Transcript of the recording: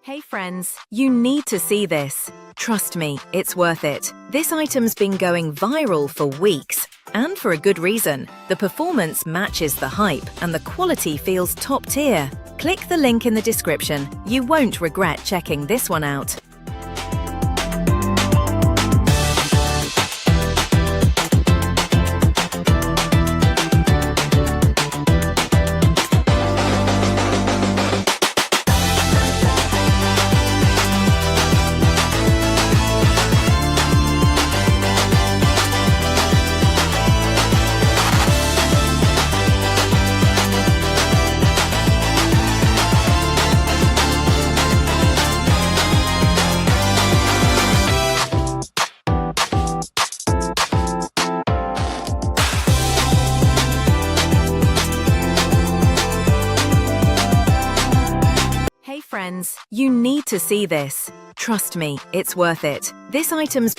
Hey friends, you need to see this. Trust me, it's worth it. This item's been going viral for weeks, and for a good reason. The performance matches the hype, and the quality feels top tier. Click the link in the description. You won't regret checking this one out. Hey friends, you need to see this. Trust me, it's worth it. This item's been